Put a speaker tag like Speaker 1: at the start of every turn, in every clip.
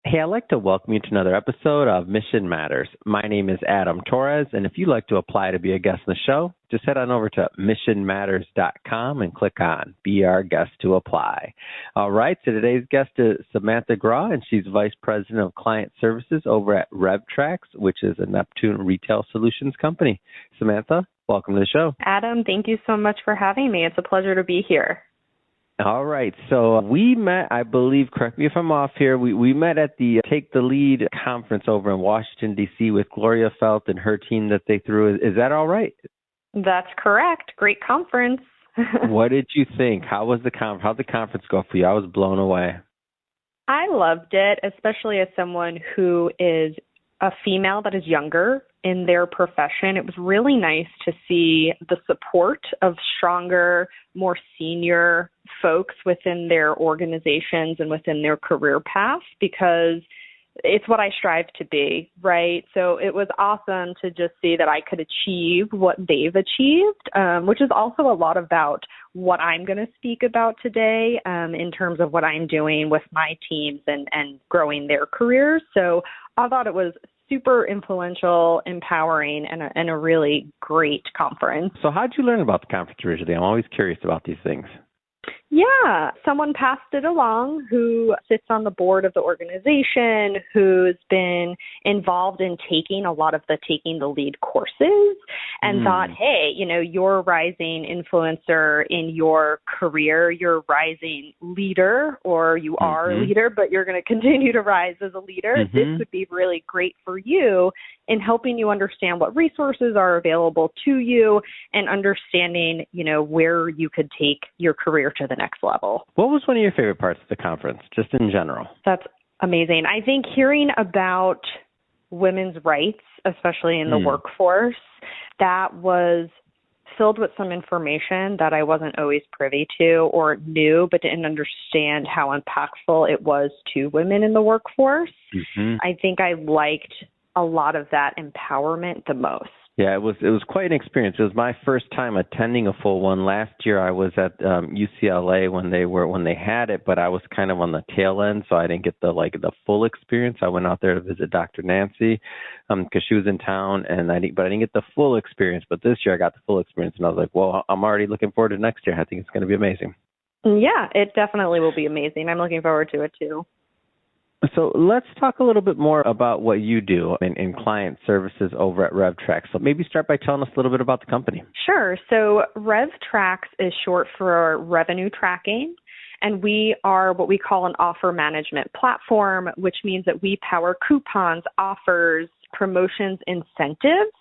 Speaker 1: Hey, I'd like to welcome you to another episode of Mission Matters. My name is Adam Torres, and if you'd like to apply to be a guest on the show, just head on over to missionmatters.com and click on Be Our Guest to apply. All right, so today's guest is Samantha Graw, and she's Vice President of Client Services over at RevTrax, which is a Neptune Retail Solutions company. Samantha, welcome to the show.
Speaker 2: Adam, thank you so much for having me. It's a pleasure to be here.
Speaker 1: All right. So we met, I believe, correct me if I'm off here, we met at the Take the Lead conference over in Washington, D.C. with Gloria Felt and her team that they threw. Is that all right?
Speaker 2: That's correct. Great conference.
Speaker 1: What did you think? How was the conference? How'd the conference go for you? I was blown away.
Speaker 2: I loved it, especially as someone who is a female that is younger in their profession. It was really nice to see the support of stronger, more senior folks within their organizations and within their career path, because it's what I strive to be, right? So it was awesome to just see that I could achieve what they've achieved, which is also a lot about what I'm going to speak about today in terms of what I'm doing with my teams and growing their careers. So I thought it was super influential, empowering, and a really great conference.
Speaker 1: So how'd you learn about the conference originally? I'm always curious about these things.
Speaker 2: Yeah, someone passed it along who sits on the board of the organization, who's been involved in taking a lot of the Taking the Lead courses and thought, hey, you're a rising influencer in your career, you're a rising leader, or you are a leader, but you're going to continue to rise as a leader. This would be really great for you in helping you understand what resources are available to you and understanding, where you could take your career to the next level.
Speaker 1: What was one of your favorite parts of the conference, just in general?
Speaker 2: That's amazing. I think hearing about women's rights, especially in the workforce, that was filled with some information that I wasn't always privy to or knew, but didn't understand how impactful it was to women in the workforce. I think I liked a lot of that empowerment the most.
Speaker 1: Yeah, it was quite an experience. It was my first time attending a full one. Last year I was at UCLA when they had it, but I was kind of on the tail end, so I didn't get the full experience. I went out there to visit Dr. Nancy because she was in town, but I didn't get the full experience. But this year I got the full experience, and I was like, well, I'm already looking forward to next year. I think it's going to be amazing.
Speaker 2: Yeah, it definitely will be amazing. I'm looking forward to it too.
Speaker 1: So let's talk a little bit more about what you do in client services over at RevTrax. So maybe start by telling us a little bit about the company.
Speaker 2: Sure. So RevTrax is short for revenue tracking, and we are what we call an offer management platform, which means that we power coupons, offers, promotions, incentives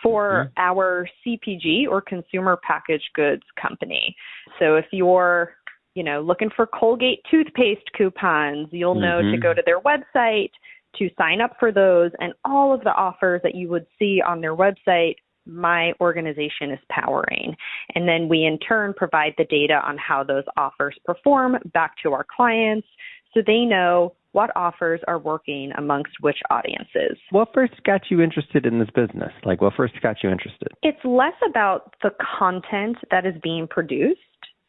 Speaker 2: for our CPG or consumer packaged goods company. So if you're looking for Colgate toothpaste coupons, you'll know to go to their website to sign up for those, and all of the offers that you would see on their website, my organization is powering. And then we in turn provide the data on how those offers perform back to our clients so they know what offers are working amongst which audiences.
Speaker 1: What first got you interested in this business? What first got you interested?
Speaker 2: It's less about the content that is being produced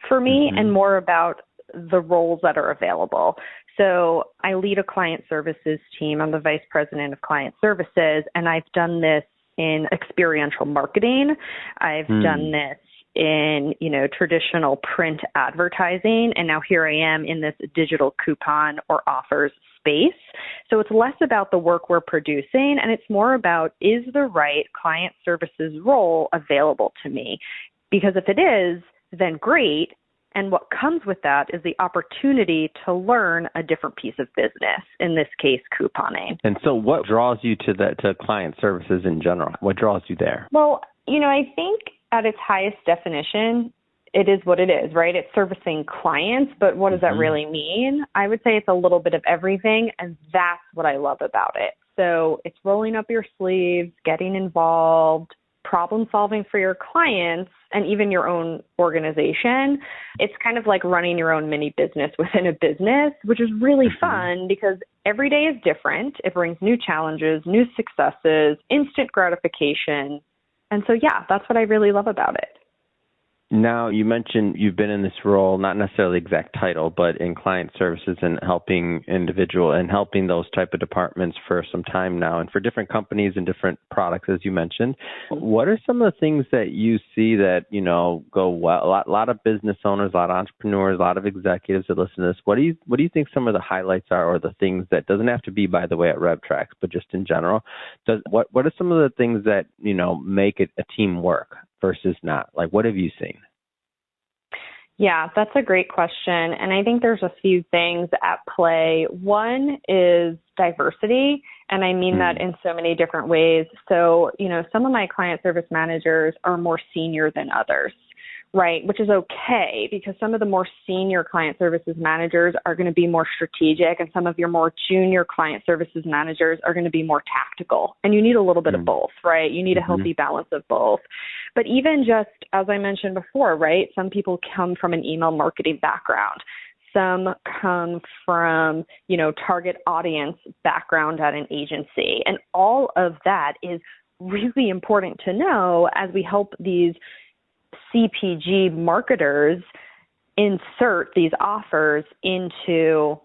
Speaker 2: for me and more about the roles that are available. So I lead a client services team. I'm the vice president of client services, and I've done this in experiential marketing. I've done this in, traditional print advertising, and now here I am in this digital coupon or offers space. So it's less about the work we're producing, and it's more about, is the right client services role available to me? Because if it is, then great. And what comes with that is the opportunity to learn a different piece of business, in this case, couponing.
Speaker 1: And so what draws you to client services in general? What draws you there?
Speaker 2: Well, I think at its highest definition, it is what it is, right? It's servicing clients, but what does that really mean? I would say it's a little bit of everything, and that's what I love about it. So it's rolling up your sleeves, getting involved, problem solving for your clients and even your own organization. It's kind of like running your own mini business within a business, which is really fun because every day is different. It brings new challenges, new successes, instant gratification. And so, yeah, that's what I really love about it.
Speaker 1: Now, you mentioned you've been in this role, not necessarily exact title, but in client services and helping helping those type of departments for some time now and for different companies and different products, as you mentioned. What are some of the things that you see that, go well? A lot of business owners, a lot of entrepreneurs, a lot of executives that listen to this. What do you think some of the highlights are, or the things that doesn't have to be, by the way, at RevTrax, but just in general? What are some of the things that, make it a team work versus not? Like, what have you seen?
Speaker 2: Yeah, that's a great question. And I think there's a few things at play. One is diversity, and I mean that in so many different ways. So, some of my client service managers are more senior than others, right? Which is okay, because some of the more senior client services managers are going to be more strategic, and some of your more junior client services managers are going to be more tactical. And you need a little bit of both, right? You need a healthy balance of both. But even just, as I mentioned before, right, some people come from an email marketing background. Some come from, target audience background at an agency. And all of that is really important to know as we help these CPG marketers insert these offers into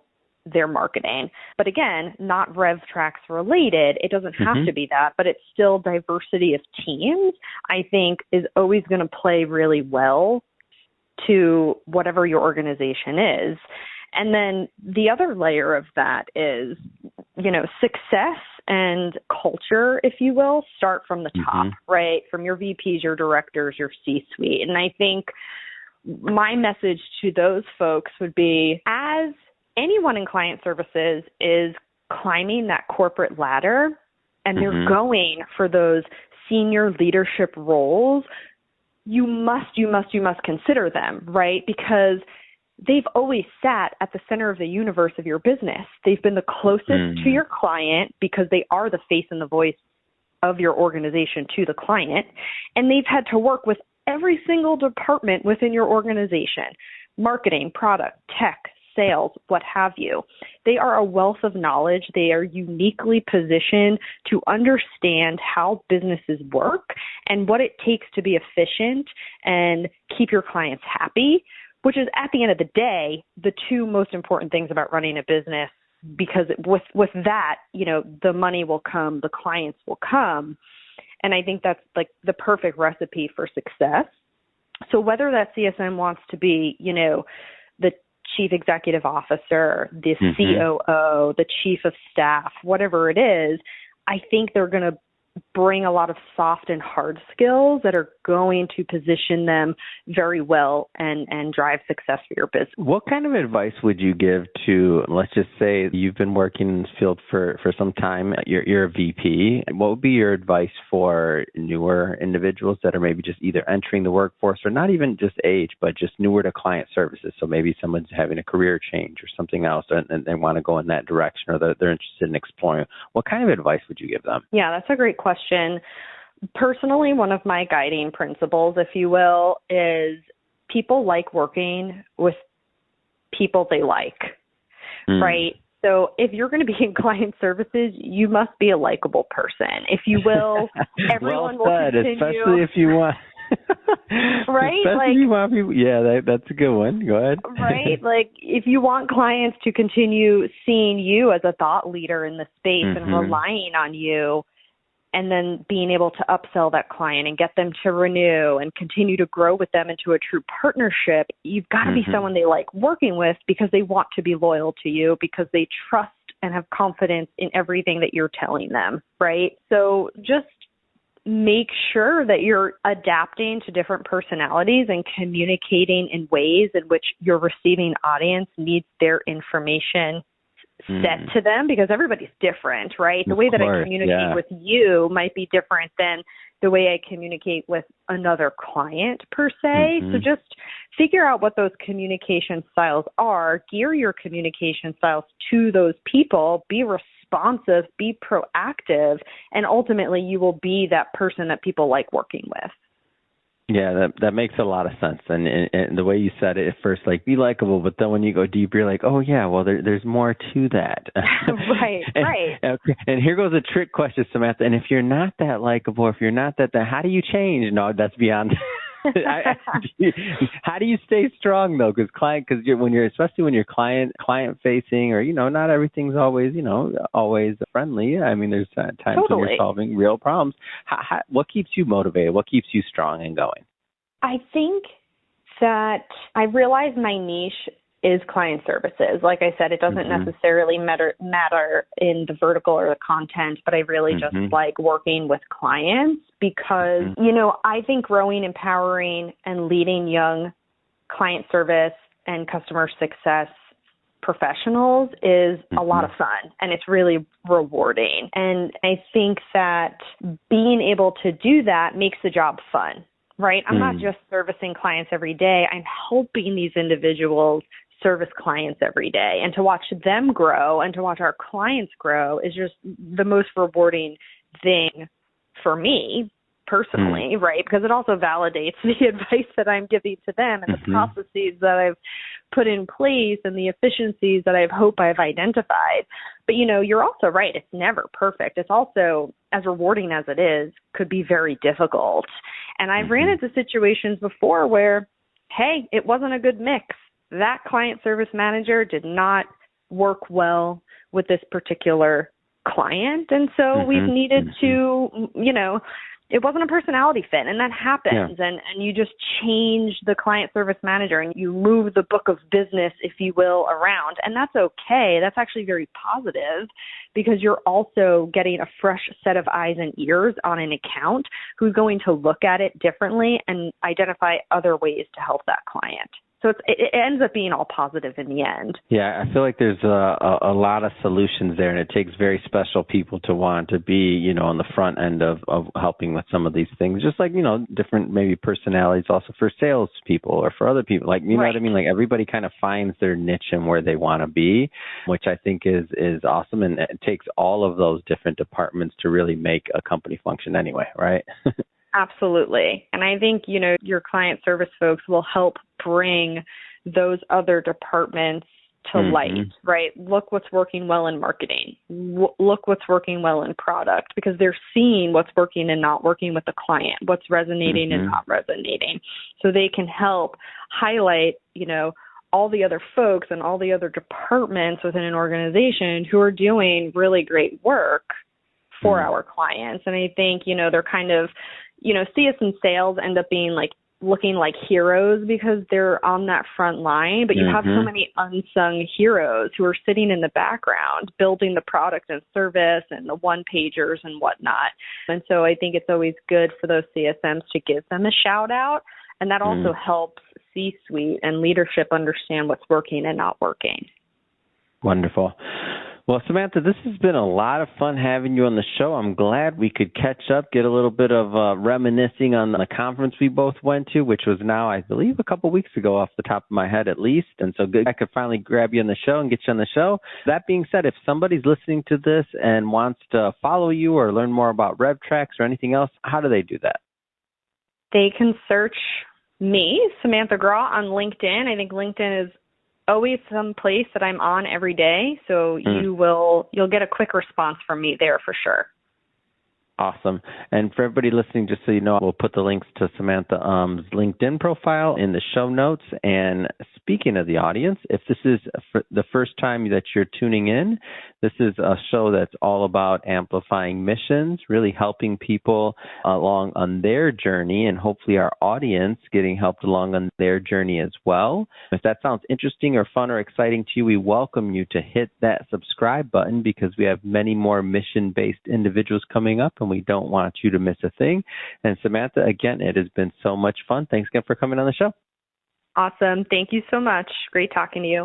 Speaker 2: their marketing. But again, not RevTrax related. It doesn't have to be that, but it's still diversity of teams, I think, is always going to play really well to whatever your organization is. And then the other layer of that is, success and culture, if you will, start from the top, right? From your VPs, your directors, your C-suite. And I think my message to those folks would be, as anyone in client services is climbing that corporate ladder and they're going for those senior leadership roles, you must consider them, right? Because they've always sat at the center of the universe of your business. They've been the closest to your client because they are the face and the voice of your organization to the client. And they've had to work with every single department within your organization: marketing, product, tech, sales, what have you. They are a wealth of knowledge. They are uniquely positioned to understand how businesses work and what it takes to be efficient and keep your clients happy, which is, at the end of the day, the two most important things about running a business, because with that, the money will come, the clients will come. And I think that's like the perfect recipe for success. So whether that CSM wants to be, the chief executive officer, the COO, the chief of staff, whatever it is, I think they're going to bring a lot of soft and hard skills that are going to position them very well and drive success for your business.
Speaker 1: What kind of advice would you give to, let's just say you've been working in this field for some time, you're a VP. What would be your advice for newer individuals that are maybe just either entering the workforce, or not even just age, but just newer to client services? So maybe someone's having a career change or something else, and they want to go in that direction, or they're interested in exploring. What kind of advice would you give them?
Speaker 2: Yeah, that's a great question. Personally, one of my guiding principles, if you will, is people like working with people they like, right? So if you're going to be in client services, you must be a likable person. If you will, everyone
Speaker 1: well said,
Speaker 2: will continue.
Speaker 1: Especially if you want.
Speaker 2: Right?
Speaker 1: Especially if you want people. Yeah, that's a good one. Go ahead.
Speaker 2: Right? Like, if you want clients to continue seeing you as a thought leader in the space and relying on you, and then being able to upsell that client and get them to renew and continue to grow with them into a true partnership, you've got to be someone they like working with, because they want to be loyal to you, because they trust and have confidence in everything that you're telling them, right? So just make sure that you're adapting to different personalities and communicating in ways in which your receiving audience needs their information set to them, because everybody's different, right? The way that I communicate with you might be different than the way I communicate with another client per se. So just figure out what those communication styles are, gear your communication styles to those people, be responsive, be proactive, and ultimately you will be that person that people like working with.
Speaker 1: Yeah, that makes a lot of sense. And the way you said it at first, like, be likable, but then when you go deep, you're like, oh, yeah, well, there's more to that.
Speaker 2: Right.
Speaker 1: Okay. And here goes a trick question, Samantha. And if you're not that likable, if you're not that, how do you change? No, that's beyond How do you stay strong though? Because especially when you're client facing, or not everything's always always friendly. I mean, there's times when you're solving real problems. What keeps you motivated? What keeps you strong and going?
Speaker 2: I think that I realize my niche is client services. Like I said, it doesn't necessarily matter in the vertical or the content, but I really just like working with clients because, I think growing, empowering, and leading young client service and customer success professionals is a lot of fun, and it's really rewarding. And I think that being able to do that makes the job fun, right? I'm not just servicing clients every day. I'm helping these individuals service clients every day, and to watch them grow and to watch our clients grow is just the most rewarding thing for me personally, right? Because it also validates the advice that I'm giving to them and the processes that I've put in place and the efficiencies that I've identified. But, you're also right. It's never perfect. It's also, as rewarding as it is, could be very difficult. And I've ran into situations before where, hey, it wasn't a good mix. That client service manager did not work well with this particular client. And so we've needed to, it wasn't a personality fit, and that happens. Yeah. And you just change the client service manager and you move the book of business, if you will, around. And that's okay. That's actually very positive because you're also getting a fresh set of eyes and ears on an account who's going to look at it differently and identify other ways to help that client. So it ends up being all positive in the end.
Speaker 1: Yeah, I feel like there's a lot of solutions there, and it takes very special people to want to be, on the front end of helping with some of these things. Just like, different maybe personalities also for sales people or for other people. Like, you know what I mean? Like everybody kind of finds their niche and where they want to be, which I think is awesome. And it takes all of those different departments to really make a company function anyway, right?
Speaker 2: Absolutely. And I think, your client service folks will help bring those other departments to light, right? Look what's working well in marketing. Look what's working well in product, because they're seeing what's working and not working with the client, what's resonating and not resonating. So they can help highlight, all the other folks and all the other departments within an organization who are doing really great work for our clients. And I think, they're kind of, CS and sales end up being looking like heroes because they're on that front line, but you have so many unsung heroes who are sitting in the background building the product and service and the one-pagers and whatnot. And so I think it's always good for those CSMs to give them a shout out, and that also helps C-suite and leadership understand what's working and not working.
Speaker 1: Wonderful. Well, Samantha, this has been a lot of fun having you on the show. I'm glad we could catch up, get a little bit of reminiscing on the conference we both went to, which was now, I believe, a couple weeks ago off the top of my head at least. And so good I could finally grab you on the show and get you on the show. That being said, if somebody's listening to this and wants to follow you or learn more about RevTrax or anything else, how do they do that?
Speaker 2: They can search me, Samantha Graw, on LinkedIn. I think LinkedIn is always some place that I'm on every day. So you'll get a quick response from me there for sure.
Speaker 1: Awesome. And for everybody listening, just so you know, we'll put the links to Samantha's LinkedIn profile in the show notes. And speaking of the audience, if this is the first time that you're tuning in, this is a show that's all about amplifying missions, really helping people along on their journey, and hopefully our audience getting helped along on their journey as well. If that sounds interesting or fun or exciting to you, we welcome you to hit that subscribe button because we have many more mission-based individuals coming up, and we don't want you to miss a thing. And Samantha, again, it has been so much fun. Thanks again for coming on the show.
Speaker 2: Awesome. Thank you so much. Great talking to you.